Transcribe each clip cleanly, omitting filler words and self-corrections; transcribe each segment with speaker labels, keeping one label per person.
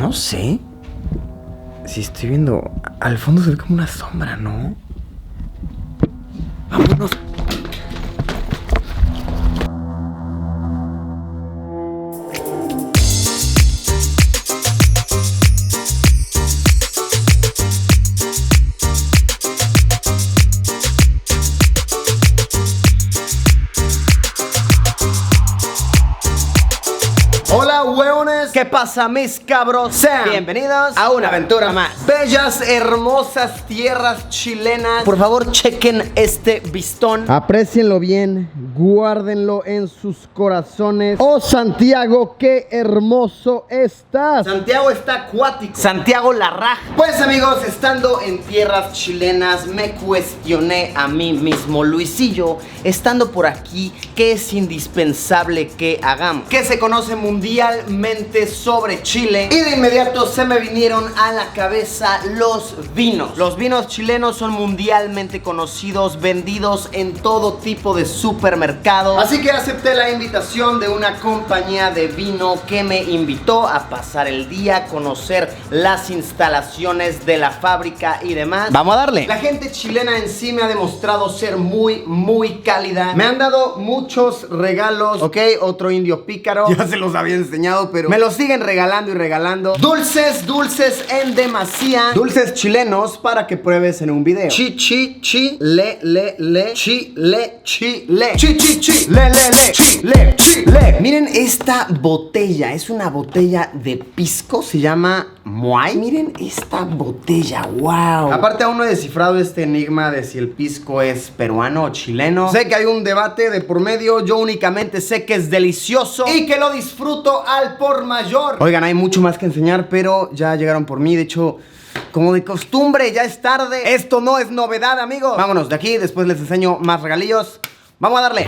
Speaker 1: no sé si estoy viendo... Al fondo se ve como una sombra, ¿no? ¡Vámonos! Hola, hueones. ¿Qué pasa, mis cabros? Sean bienvenidos a una aventura más. Bellas, hermosas tierras chilenas. Por favor, chequen este vistón. Aprécienlo bien, guárdenlo en sus corazones. Oh, Santiago, qué hermoso estás. Santiago está acuático. Santiago la raja. Pues, amigos, estando en tierras chilenas, me cuestioné a mí mismo, Luisillo, estando por aquí, ¿qué es indispensable que hagamos? ¿Qué se conoce mundialmente sobre Chile? Y de inmediato se me vinieron a la cabeza los vinos. Los vinos chilenos son mundialmente conocidos, vendidos en todo tipo de supermercados. Así que acepté la invitación de una compañía de vino que me invitó a pasar el día, a conocer las instalaciones de la fábrica y demás. Vamos a darle. La gente chilena en sí me ha demostrado ser muy cálida. Me han dado muchos regalos. Ok, otro indio pícaro. Ya se los había enseñado, pero me los siguen regalando y regalando. Dulces en demasía. Dulces chilenos para que pruebes en un video. Chi, le, chi, le, chi, le. Miren esta botella. Es una botella de pisco. Se llama Moai. Miren esta botella, wow. Aparte aún no he descifrado este enigma de si el pisco es peruano o chileno. Sé que hay un debate de por medio. Yo únicamente sé que es delicioso y que lo disfruto al por mayor. Oigan, hay mucho más que enseñar, pero ya llegaron por mí. De hecho, como de costumbre, ya es tarde. Esto no es novedad, amigos. Vámonos de aquí, después les enseño más regalillos. Vamos a darle.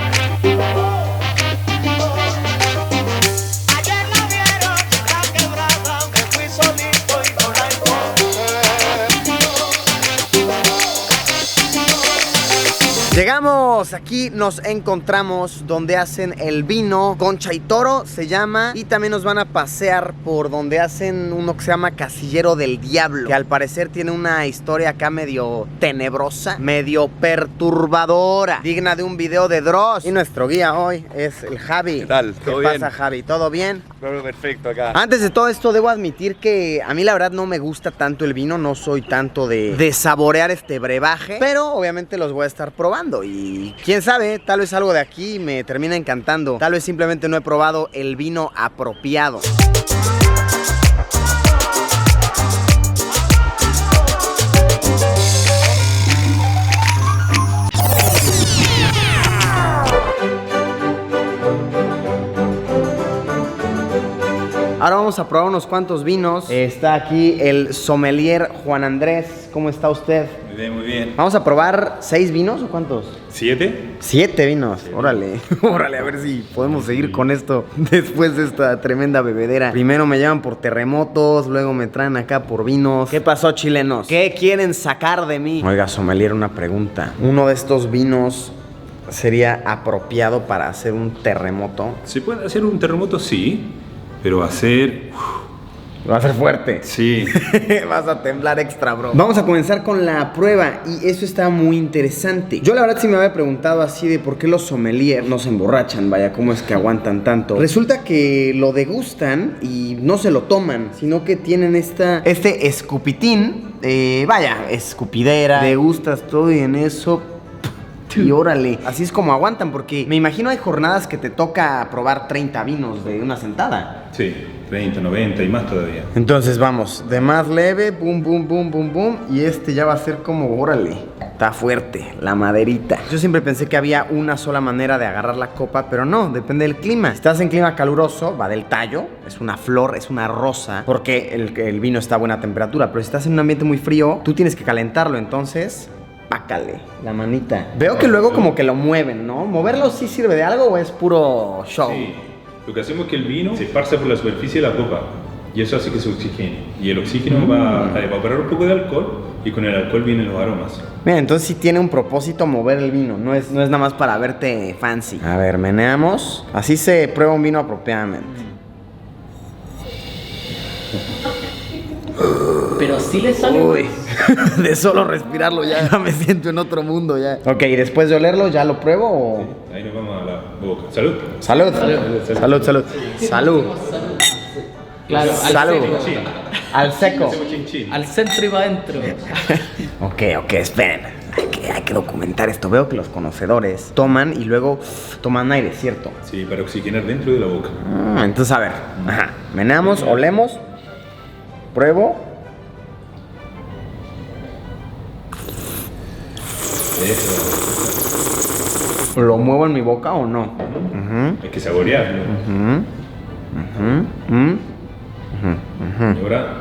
Speaker 1: Llegamos, aquí nos encontramos donde hacen el vino. Concha y Toro se llama. Y también nos van a pasear por donde hacen uno que se llama Casillero del Diablo, que al parecer tiene una historia acá medio tenebrosa, medio perturbadora, digna de un video de Dross. Y nuestro guía hoy es el Javi.
Speaker 2: ¿Qué tal?
Speaker 1: ¿Qué pasa, Javi? ¿Todo bien?
Speaker 2: Todo perfecto acá.
Speaker 1: Antes de todo esto debo admitir que a mí la verdad no me gusta tanto el vino. No soy tanto de saborear este brebaje, pero obviamente los voy a estar probando. Y quién sabe, tal vez algo de aquí me termina encantando. Tal vez simplemente no he probado el vino apropiado. Ahora vamos a probar unos cuantos vinos. Está aquí el sommelier Juan Andrés. ¿Cómo está usted?
Speaker 2: Muy bien, muy bien.
Speaker 1: Vamos a probar 6 vinos o ¿cuántos?
Speaker 2: 7.
Speaker 1: 7 vinos. Órale, órale, a ver si podemos seguir con esto después de esta tremenda bebedera. Primero me llevan por terremotos, luego me traen acá por vinos. ¿Qué pasó, chilenos? ¿Qué quieren sacar de mí? Oiga, sommelier, una pregunta. ¿Uno de estos vinos sería apropiado para hacer un terremoto?
Speaker 2: ¿Se puede hacer un terremoto? Sí, pero va a ser...
Speaker 1: Va a ser fuerte.
Speaker 2: Sí.
Speaker 1: Vas a temblar extra, bro. Vamos a comenzar con la prueba y eso está muy interesante. Yo la verdad sí me había preguntado así de por qué los sommeliers no se emborrachan, vaya, cómo es que aguantan tanto. Resulta que lo degustan y no se lo toman, sino que tienen este escupitín, vaya, escupidera. Degustas todo y en eso... Y órale, así es como aguantan, porque me imagino hay jornadas que te toca probar 30 vinos de una sentada.
Speaker 2: Sí, 30, 90 y más todavía.
Speaker 1: Entonces vamos, de más leve, boom, boom, boom, boom, boom. Y este ya va a ser como, órale, está fuerte, la maderita. Yo siempre pensé que había una sola manera de agarrar la copa, pero no, depende del clima. Si estás en clima caluroso, va del tallo, es una flor, es una rosa, porque el vino está a buena temperatura. Pero si estás en un ambiente muy frío, tú tienes que calentarlo, entonces... Pácale, la manita. Veo que luego como que lo mueven, ¿no? ¿Moverlo sí sirve de algo o es puro show?
Speaker 2: Sí, lo que hacemos es que el vino se esparce por la superficie de la copa y eso hace que se oxigene. Y el oxígeno va a evaporar un poco de alcohol y con el alcohol vienen los aromas.
Speaker 1: Mira, entonces sí tiene un propósito mover el vino, no es nada más para verte fancy. A ver, meneamos. Así se prueba un vino apropiadamente.
Speaker 3: Pero sí le sale.
Speaker 1: Uy, de solo respirarlo ya me siento en otro mundo ya. Ok, y después de olerlo, ¿ya lo pruebo o...?
Speaker 2: Sí, ahí nos vamos a la boca. Salud.
Speaker 1: Salud. Salud, salud. Salud.
Speaker 3: Claro,
Speaker 1: Salud. Al seco.
Speaker 2: Hacemos chin chin.
Speaker 3: Al centro y para adentro.
Speaker 1: Ok, esperen. Hay que documentar esto. Veo que los conocedores toman y luego toman aire, ¿cierto?
Speaker 2: Sí, para oxigenar dentro de la boca.
Speaker 1: Entonces, a ver. Ajá. Meneamos, olemos. Pruebo.
Speaker 2: Eso.
Speaker 1: ¿Lo muevo en mi boca o no?
Speaker 2: Hay que saborearlo. Y ahora,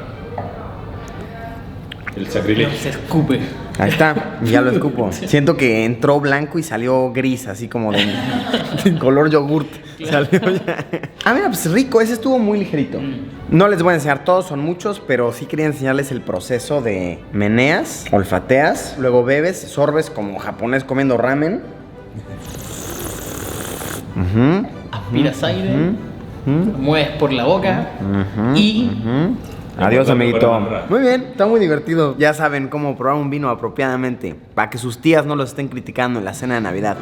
Speaker 2: el sacrilegio.
Speaker 3: Se escupe.
Speaker 1: Ahí está, ya lo escupo. Siento que entró blanco y salió gris, así como de color yogurt. Salió ya. Ah, mira, pues rico, ese estuvo muy ligerito. No les voy a enseñar todos, son muchos, pero sí quería enseñarles el proceso de meneas, olfateas, luego bebes, sorbes como japonés comiendo ramen.
Speaker 3: Aspiras aire, mueves por la boca y...
Speaker 1: Adiós, amiguito. Muy bien, está muy divertido. Ya saben cómo probar un vino apropiadamente, para que sus tías no los estén criticando en la cena de Navidad.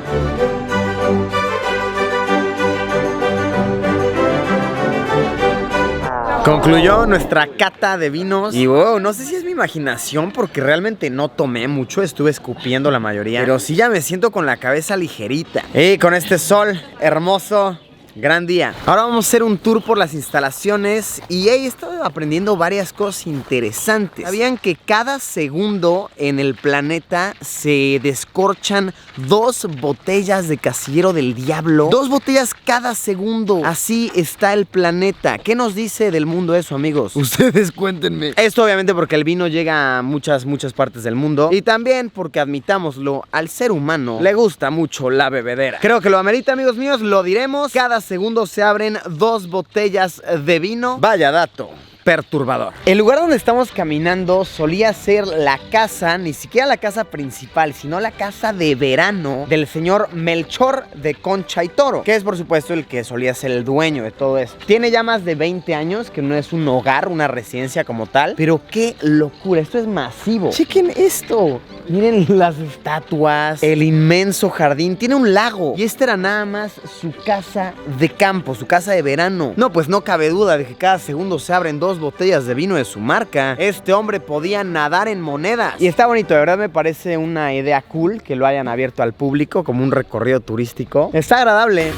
Speaker 1: Concluyó nuestra cata de vinos. Y wow, no sé si es mi imaginación, porque realmente no tomé mucho, estuve escupiendo la mayoría. Pero sí ya me siento con la cabeza ligerita. Y con este sol hermoso. Gran día. Ahora vamos a hacer un tour por las instalaciones y he estado aprendiendo varias cosas interesantes. ¿Sabían que cada segundo en el planeta se descorchan 2 botellas de Casillero del Diablo? 2 botellas cada segundo. Así está el planeta. ¿Qué nos dice del mundo eso, amigos? Ustedes cuéntenme. Esto obviamente porque el vino llega a muchas partes del mundo y también porque, admitámoslo, al ser humano le gusta mucho la bebedera. Creo que lo amerita, amigos míos, lo diremos. Cada segundo se abren 2 botellas de vino. Vaya dato perturbador. El lugar donde estamos caminando solía ser la casa, ni siquiera la casa principal, sino la casa de verano del señor Melchor de Concha y Toro, que es por supuesto el que solía ser el dueño de todo esto. Tiene ya más de 20 años, que no es un hogar, una residencia como tal, pero qué locura, esto es masivo. Chequen esto, miren las estatuas, el inmenso jardín, tiene un lago, y esta era nada más su casa de campo, su casa de verano. No, pues no cabe duda de que cada segundo se abren 2 botellas de vino de su marca. Este hombre podía nadar en monedas. Y está bonito, de verdad me parece una idea cool que lo hayan abierto al público como un recorrido turístico. Está agradable.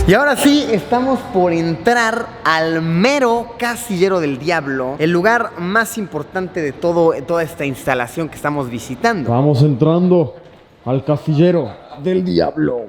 Speaker 1: Y ahora sí, estamos por entrar al mero Casillero del Diablo, el lugar más importante de toda esta instalación que estamos visitando.
Speaker 4: Vamos entrando al Casillero del Diablo.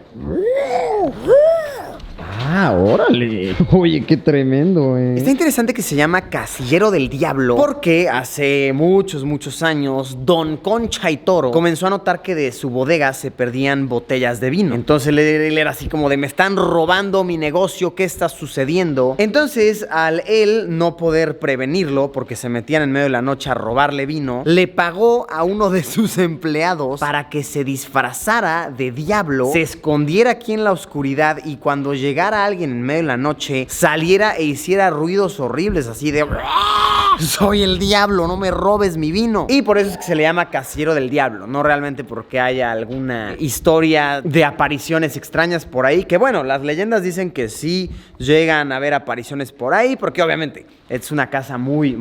Speaker 4: Ah, órale. Oye, qué tremendo,
Speaker 1: Está interesante que se llama Casillero del Diablo porque hace muchos años Don Concha y Toro comenzó a notar que de su bodega se perdían botellas de vino. Entonces él era así como de: me están robando mi negocio, ¿qué está sucediendo? Entonces, al él no poder prevenirlo porque se metían en medio de la noche a robarle vino, le pagó a uno de sus empleados para que se disfrazara de diablo, se escondiera aquí en la oscuridad y cuando llegara alguien en medio de la noche saliera e hiciera ruidos horribles así de: soy el diablo, no me robes mi vino. Y por eso es que se le llama Casillero del Diablo, no realmente porque haya alguna historia de apariciones extrañas por ahí, que bueno, las leyendas dicen que sí llegan a haber apariciones por ahí, porque obviamente es una casa muy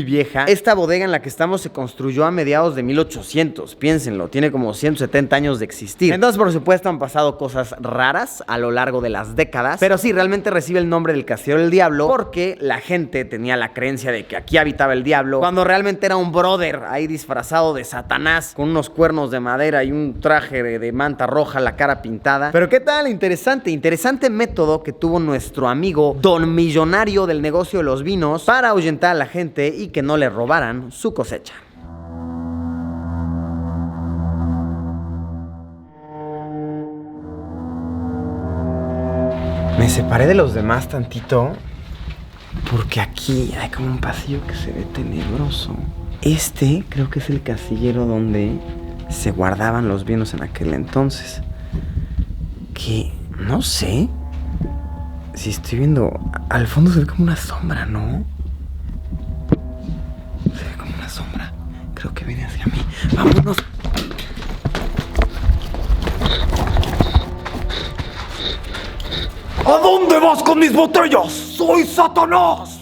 Speaker 1: vieja. Esta bodega en la que estamos se construyó a mediados de 1800, piénsenlo, tiene como 170 años de existir. Entonces, por supuesto, han pasado cosas raras a lo largo de las décadas, pero sí, realmente recibe el nombre del Casillero del Diablo porque la gente tenía la creencia de que aquí habitaba el diablo, cuando realmente era un brother ahí disfrazado de Satanás, con unos cuernos de madera y un traje de manta roja, la cara pintada. Pero ¿qué tal? Interesante método que tuvo nuestro amigo Don Millonario del negocio de los vinos para ahuyentar a la gente y que no le robaran su cosecha. Me separé de los demás tantito porque aquí hay como un pasillo que se ve tenebroso. Este creo que es el casillero donde se guardaban los vinos en aquel entonces. que, no sé si estoy viendo, al fondo se ve como una sombra, ¿no? Se ve como una sombra. Creo que viene hacia mí. ¡Vámonos!
Speaker 4: ¿A dónde vas con mis botellas? ¡Soy Satanás!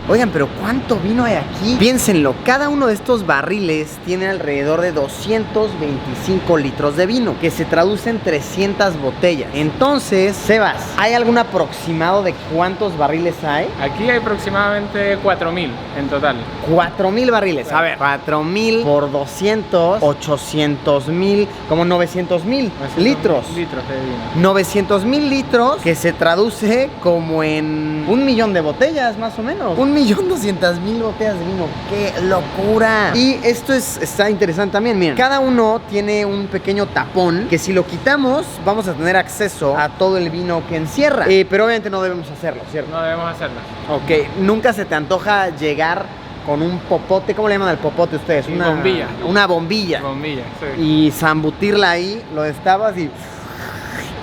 Speaker 1: Oigan, pero ¿cuánto vino hay aquí? Piénsenlo, cada uno de estos barriles tiene alrededor de 225 litros de vino, que se traduce en 300 botellas. Entonces, Sebas, ¿hay algún aproximado de cuántos barriles hay?
Speaker 5: Aquí hay aproximadamente 4.000 en total.
Speaker 1: 4,000 barriles. A ver, 4,000 por 200, 800,000, como 900,000 litros.
Speaker 5: Litros de vino.
Speaker 1: 900,000 litros, que se traduce como en 1,000,000 de botellas, más o menos. 1,200,000 botellas de vino. ¡Qué locura! Y esto está interesante también. Miren, cada uno tiene un pequeño tapón que si lo quitamos, vamos a tener acceso a todo el vino que encierra. Pero obviamente no debemos hacerlo, ¿cierto?
Speaker 5: No debemos hacerlo.
Speaker 1: Ok, nunca se te antoja llegar con un popote. ¿Cómo le llaman al popote ustedes?
Speaker 5: Sí, bombilla.
Speaker 1: Una bombilla.
Speaker 5: Bombilla, sí.
Speaker 1: Y zambutirla ahí, lo destapas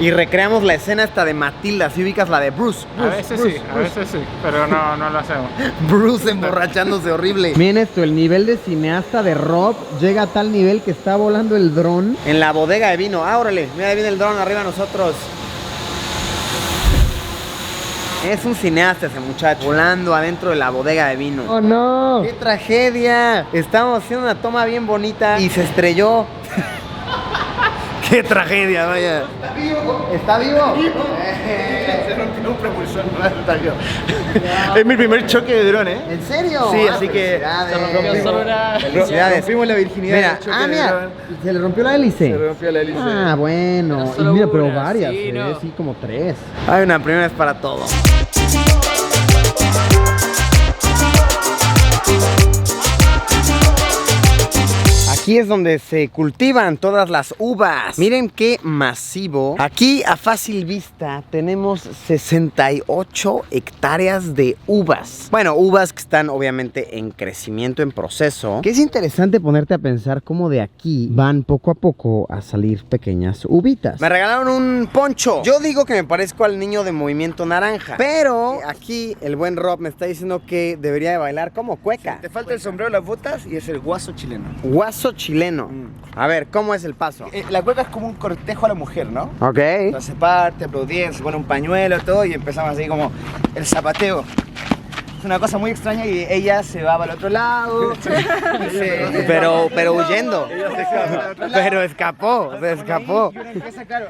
Speaker 1: y recreamos la escena esta de Matilda. ¿Sí ubicas la de Bruce?
Speaker 5: A veces sí, pero no lo hacemos.
Speaker 1: Bruce emborrachándose horrible.
Speaker 4: Miren esto, el nivel de cineasta de Rob llega a tal nivel que está volando el dron.
Speaker 1: En la bodega de vino. Ah, órale, mira, ahí viene el dron arriba de nosotros. Es un cineasta ese muchacho, volando adentro de la bodega de vino.
Speaker 4: ¡Oh, no!
Speaker 1: ¡Qué tragedia! Estábamos haciendo una toma bien bonita y se estrelló. ¡Qué tragedia, vaya! ¿Está vivo? ¿Está vivo?
Speaker 6: Se rompió un propulsor. Es mi primer choque de dron, ¿eh?
Speaker 1: ¿En serio?
Speaker 6: Sí, así que
Speaker 1: Felicidades.
Speaker 6: rompimos la virginidad.
Speaker 1: Mira,
Speaker 6: del choque de
Speaker 1: mira,
Speaker 6: dron.
Speaker 4: ¿Se le rompió la hélice?
Speaker 6: Se rompió la hélice.
Speaker 4: Ah, bueno. Y
Speaker 3: solo
Speaker 4: mira, pero
Speaker 3: una,
Speaker 4: varias,
Speaker 3: sí, no.
Speaker 4: sí, como 3.
Speaker 1: Hay una primera vez para todo. Aquí es donde se cultivan todas las uvas. Miren qué masivo. Aquí a fácil vista tenemos 68 hectáreas de uvas. Bueno, uvas que están obviamente en crecimiento, en proceso.
Speaker 4: Que es interesante ponerte a pensar cómo de aquí van poco a poco a salir pequeñas uvitas.
Speaker 1: Me regalaron un poncho. Yo digo que me parezco al niño de Movimiento Naranja, pero aquí el buen Rob me está diciendo que debería de bailar como cueca.
Speaker 6: Te falta el sombrero, las botas y es el guaso chileno.
Speaker 1: Guaso chileno. A ver, ¿cómo es el paso?
Speaker 6: La cueca es como un cortejo a la mujer, ¿no?
Speaker 1: Ok.
Speaker 6: Entonces se parte, aplaudían, se pone un pañuelo, todo, y empezamos así como el zapateo. Es una cosa muy extraña y ella se va para el otro lado.
Speaker 1: Pero huyendo. Pero escapó, se escapó.
Speaker 6: Y uno empieza, claro,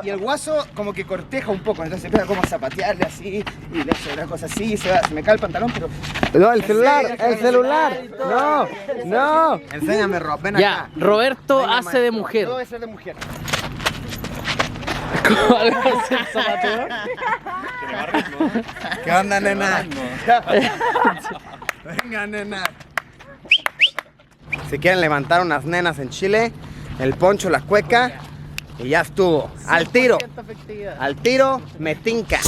Speaker 6: y el guaso como que corteja un poco, entonces empieza como a zapatearle así, y le hace una cosa así, y se me cae el pantalón, pero...
Speaker 1: No, el celular, el celular. No, no. Enséñame, Rob, ven
Speaker 3: Ya,
Speaker 1: acá.
Speaker 3: Roberto
Speaker 1: Venga,
Speaker 3: hace de
Speaker 1: maestro.
Speaker 3: mujer.
Speaker 6: Todo debe ser de mujer.
Speaker 3: ¿Cuál es el zapateo?
Speaker 1: ¿Qué onda, nena? Venga, nena. Si quieren levantar unas nenas en Chile, el poncho, la cueca y ya estuvo. Al tiro. Al tiro, me tinca.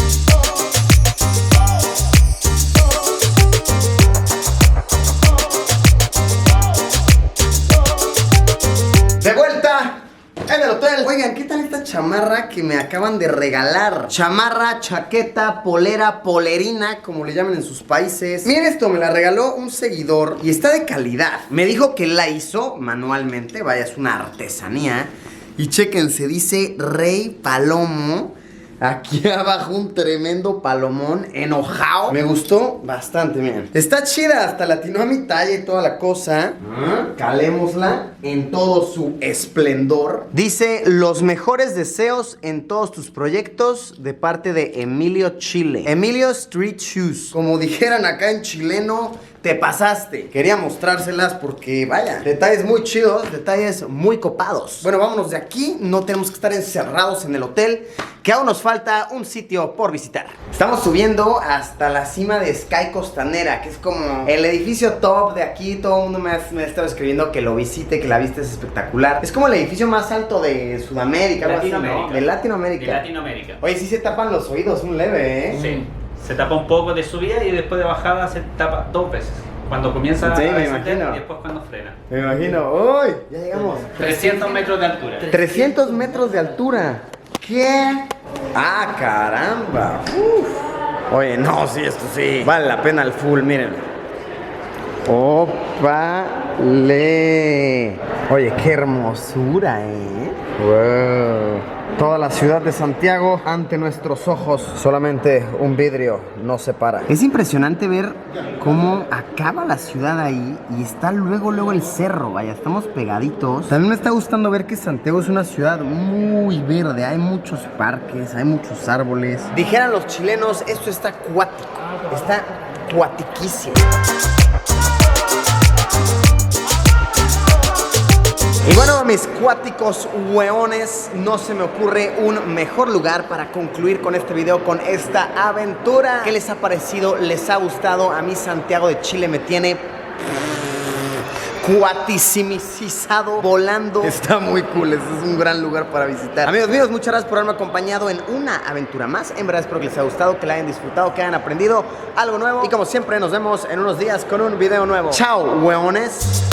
Speaker 1: De vuelta en el hotel. Oigan, ¿qué tal esta chamarra que me acaban de regalar? Chamarra, chaqueta, polera, polerina, como le llaman en sus países. Miren esto, me la regaló un seguidor y está de calidad. Me dijo que la hizo manualmente, vaya, es una artesanía. Y chéquense, dice Rey Palomo. Aquí abajo un tremendo palomón enojado. Me gustó bastante, miren. Está chida, hasta latinó a mi talla y toda la cosa. Calémosla en todo su esplendor. Dice, los mejores deseos en todos tus proyectos de parte de Emilio Chile. Emilio Street Shoes. Como dijeran acá en chileno, te pasaste. Quería mostrárselas porque, vaya, detalles muy chidos, detalles muy copados. Bueno, vámonos de aquí. No tenemos que estar encerrados en el hotel, que aún nos falta un sitio por visitar. Estamos subiendo hasta la cima de Sky Costanera, que es como el edificio top de aquí. Todo el mundo me ha estado escribiendo que lo visite, que la vista es espectacular. Es como el edificio más alto de Sudamérica, algo así, ¿no? De Latinoamérica.
Speaker 7: De Latinoamérica.
Speaker 1: Oye, sí se tapan los oídos un leve, ¿eh?
Speaker 7: Sí. Se tapa un poco de subida y después de bajada se tapa 2 veces.
Speaker 3: Cuando comienza
Speaker 1: Sí,
Speaker 3: a
Speaker 1: me
Speaker 3: descender
Speaker 1: imagino.
Speaker 3: y después cuando frena.
Speaker 1: Me imagino. ¡Uy! Ya llegamos.
Speaker 3: 300 metros de altura.
Speaker 1: 300 metros de altura. ¿Qué? ¡Ah, caramba! Uf. Oye, no, sí, esto sí. Vale la pena el full, miren. ¡Opale! Oye, qué hermosura, ¡Wow! Toda la ciudad de Santiago ante nuestros ojos. Solamente un vidrio nos separa. Es impresionante ver cómo acaba la ciudad ahí y está luego el cerro. Vaya, estamos pegaditos. También me está gustando ver que Santiago es una ciudad muy verde. Hay muchos parques, hay muchos árboles. Dijeran los chilenos, esto está acuático. Está acuatiquísimo. Y bueno, mis cuáticos hueones, no se me ocurre un mejor lugar para concluir con este video, con esta aventura. ¿Qué les ha parecido? ¿Les ha gustado? A mí Santiago de Chile me tiene cuatisimizado, volando. Está muy cool, es un gran lugar para visitar. Amigos míos, muchas gracias por haberme acompañado en una aventura más. En verdad espero que les haya gustado, que la hayan disfrutado, que hayan aprendido algo nuevo. Y como siempre nos vemos en unos días con un video nuevo. Chao, hueones.